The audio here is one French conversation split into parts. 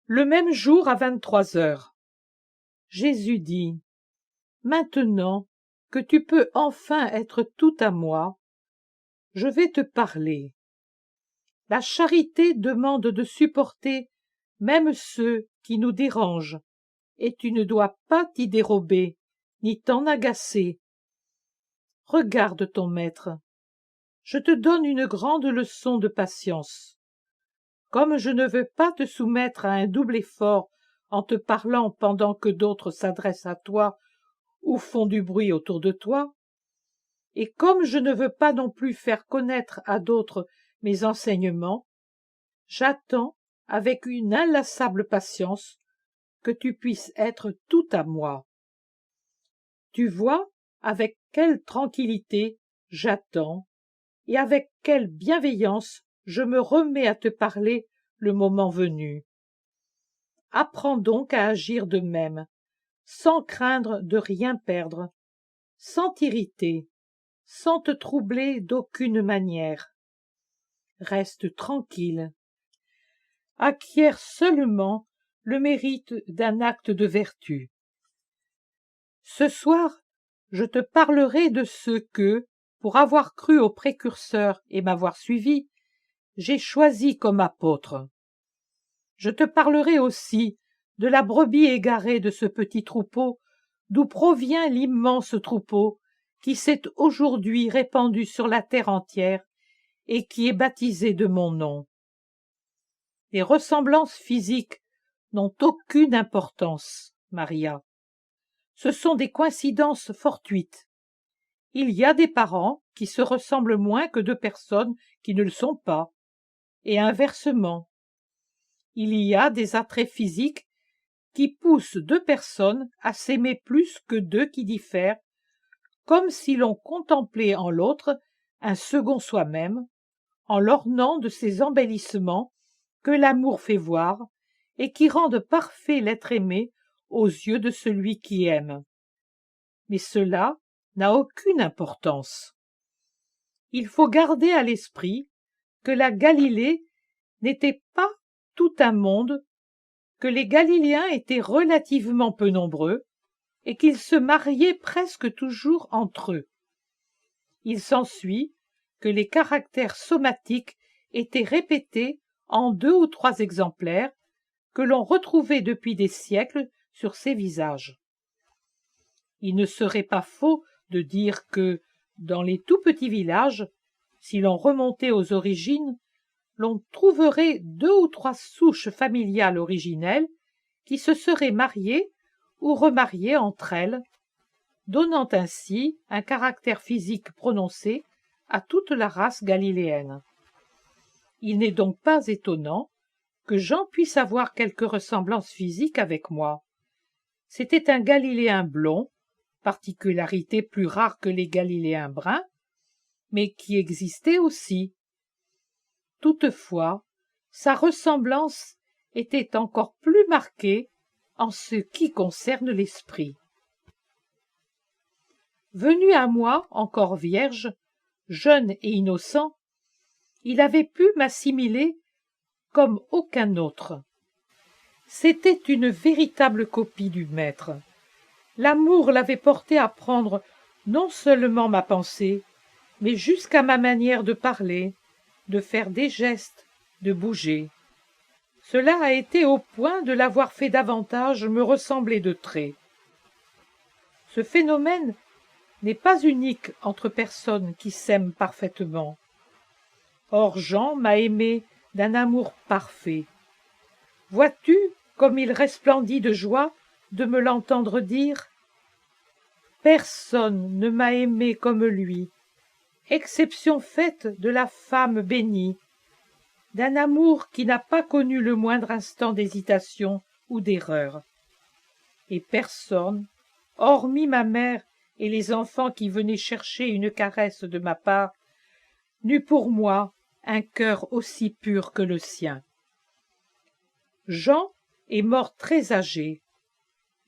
Le même jour à 23 heures. Jésus dit: Maintenant que tu peux enfin être tout à moi, je vais te parler. La charité demande de supporter même ceux qui nous dérangent, et tu ne dois pas t'y dérober, ni t'en agacer. Regarde ton maître. Je te donne une grande leçon de patience. Comme je ne veux pas te soumettre à un double effort en te parlant pendant que d'autres s'adressent à toi ou font du bruit autour de toi, et comme je ne veux pas non plus faire connaître à d'autres mes enseignements, j'attends avec une inlassable patience que tu puisses être tout à moi. Tu vois avec quelle tranquillité j'attends et avec quelle bienveillance je me remets à te parler le moment venu. Apprends donc à agir de même, sans craindre de rien perdre, sans t'irriter, sans te troubler d'aucune manière. Reste tranquille. Acquiert seulement le mérite d'un acte de vertu. Ce soir, je te parlerai de ceux que, pour avoir cru au précurseur et m'avoir suivi, j'ai choisi comme apôtre. Je te parlerai aussi de la brebis égarée de ce petit troupeau, d'où provient l'immense troupeau qui s'est aujourd'hui répandu sur la terre entière et qui est baptisé de mon nom. Les ressemblances physiques n'ont aucune importance, Maria. Ce sont des coïncidences fortuites. Il y a des parents qui se ressemblent moins que deux personnes qui ne le sont pas, et inversement. Il y a des attraits physiques qui poussent deux personnes à s'aimer plus que deux qui diffèrent, comme si l'on contemplait en l'autre un second soi-même, en l'ornant de ces embellissements que l'amour fait voir et qui rendent parfait l'être aimé aux yeux de celui qui aime. Mais cela n'a aucune importance. Il faut garder à l'esprit que la Galilée n'était pas tout un monde, que les Galiléens étaient relativement peu nombreux et qu'ils se mariaient presque toujours entre eux. Il s'ensuit que les caractères somatiques étaient répétés en 2 ou 3 exemplaires que l'on retrouvait depuis des siècles sur ces visages. Il ne serait pas faux de dire que, dans les tout petits villages, si l'on remontait aux origines, l'on trouverait 2 ou 3 souches familiales originelles qui se seraient mariées ou remariées entre elles, donnant ainsi un caractère physique prononcé à toute la race galiléenne. Il n'est donc pas étonnant que Jean puisse avoir quelque ressemblance physique avec moi. C'était un Galiléen blond, particularité plus rare que les Galiléens bruns, mais qui existait aussi. Toutefois, sa ressemblance était encore plus marquée en ce qui concerne l'esprit. Venu à moi, encore vierge, jeune et innocent, il avait pu m'assimiler comme aucun autre. C'était une véritable copie du maître. L'amour l'avait porté à prendre non seulement ma pensée, mais jusqu'à ma manière de parler, de faire des gestes, de bouger. Cela a été au point de l'avoir fait davantage me ressembler de trait. Ce phénomène n'est pas unique entre personnes qui s'aiment parfaitement. Or Jean m'a aimé d'un amour parfait. Vois-tu comme il resplendit de joie de me l'entendre dire ? Personne ne m'a aimé comme lui, exception faite de la femme bénie, d'un amour qui n'a pas connu le moindre instant d'hésitation ou d'erreur. Et personne, hormis ma mère et les enfants qui venaient chercher une caresse de ma part, n'eut pour moi un cœur aussi pur que le sien. Jean est mort très âgé,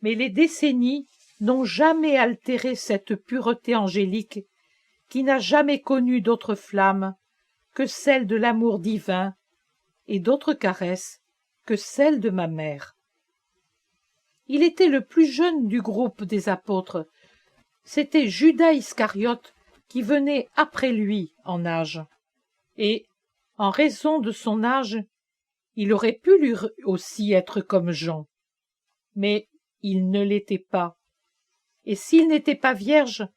mais les décennies n'ont jamais altéré cette pureté angélique qui n'a jamais connu d'autre flamme que celle de l'amour divin et d'autre caresse que celle de ma mère. Il était le plus jeune du groupe des apôtres. C'était Judas Iscariote qui venait après lui en âge. Et, en raison de son âge, il aurait pu lui aussi être comme Jean. Mais il ne l'était pas. Et s'il n'était pas vierge,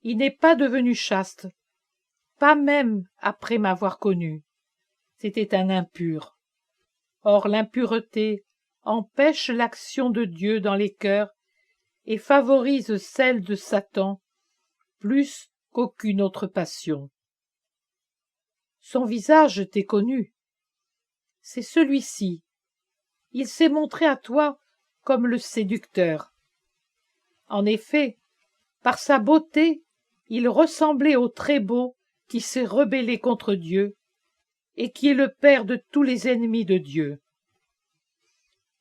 il n'est pas devenu chaste, pas même après m'avoir connu. C'était un impur. Or l'impureté empêche l'action de Dieu dans les cœurs et favorise celle de Satan plus qu'aucune autre passion. Son visage t'est connu. C'est celui-ci. Il s'est montré à toi comme le séducteur. En effet, par sa beauté, il ressemblait au Très-Beau qui s'est rebellé contre Dieu et qui est le père de tous les ennemis de Dieu.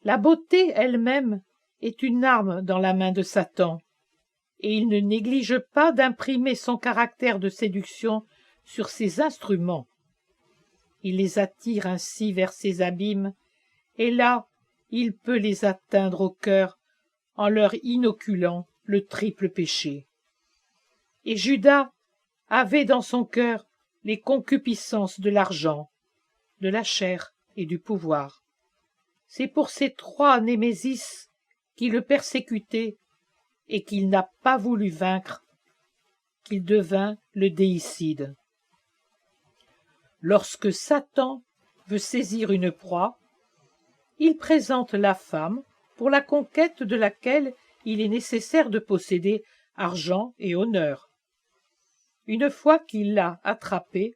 La beauté elle-même est une arme dans la main de Satan, et il ne néglige pas d'imprimer son caractère de séduction sur ses instruments. Il les attire ainsi vers ses abîmes, et là, il peut les atteindre au cœur en leur inoculant le triple péché. Et Judas avait dans son cœur les concupiscences de l'argent, de la chair et du pouvoir. C'est pour ces trois némésis qui le persécutaient et qu'il n'a pas voulu vaincre, qu'il devint le déicide. Lorsque Satan veut saisir une proie, il présente la femme pour la conquête de laquelle il est nécessaire de posséder argent et honneur. Une fois qu'il l'a attrapée,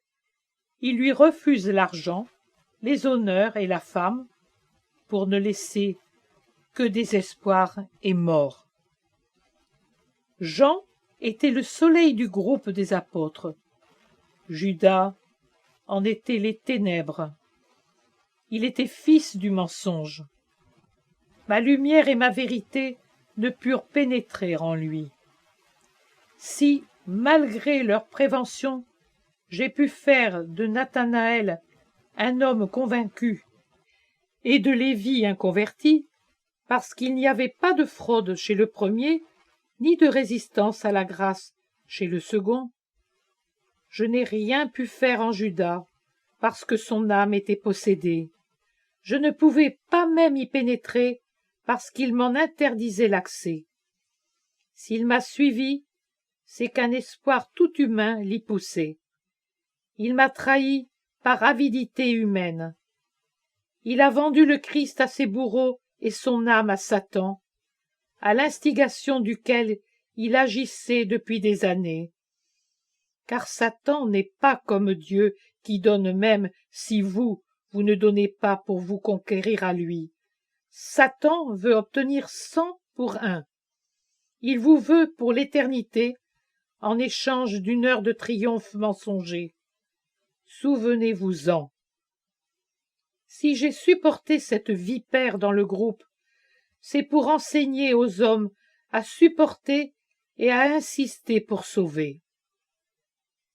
il lui refuse l'argent, les honneurs et la femme, pour ne laisser que désespoir et mort. Jean était le soleil du groupe des apôtres. Judas en était les ténèbres. Il était fils du mensonge. Ma lumière et ma vérité ne purent pénétrer en lui. Si, malgré leur prévention, j'ai pu faire de Nathanaël un homme convaincu et de Lévi un converti, parce qu'il n'y avait pas de fraude chez le premier, ni de résistance à la grâce chez le second, je n'ai rien pu faire en Judas, parce que son âme était possédée. Je ne pouvais pas même y pénétrer, parce qu'il m'en interdisait l'accès. S'il m'a suivi, c'est qu'un espoir tout humain l'y poussait. Il m'a trahi par avidité humaine. Il a vendu le Christ à ses bourreaux et son âme à Satan, à l'instigation duquel il agissait depuis des années. Car Satan n'est pas comme Dieu qui donne même si vous ne donnez pas pour vous conquérir à lui. Satan veut obtenir 100 pour 1. Il vous veut pour l'éternité en échange d'une heure de triomphe mensonger. Souvenez-vous-en. Si j'ai supporté cette vipère dans le groupe, c'est pour enseigner aux hommes à supporter et à insister pour sauver.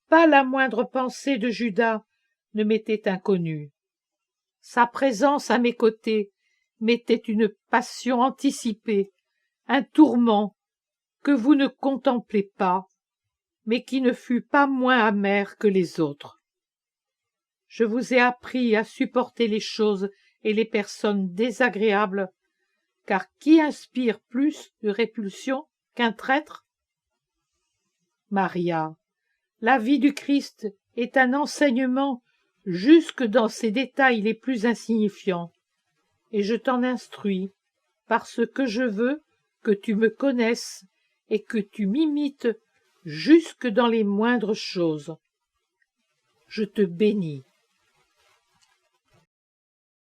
Pas la moindre pensée de Judas ne m'était inconnue. Sa présence à mes côtés m'était une passion anticipée, un tourment que vous ne contemplez pas, mais qui ne fut pas moins amer que les autres. Je vous ai appris à supporter les choses et les personnes désagréables, car qui inspire plus de répulsion qu'un traître? Maria, la vie du Christ est un enseignement jusque dans ses détails les plus insignifiants, et je t'en instruis, parce que je veux que tu me connaisses et que tu m'imites jusque dans les moindres choses. Je te bénis.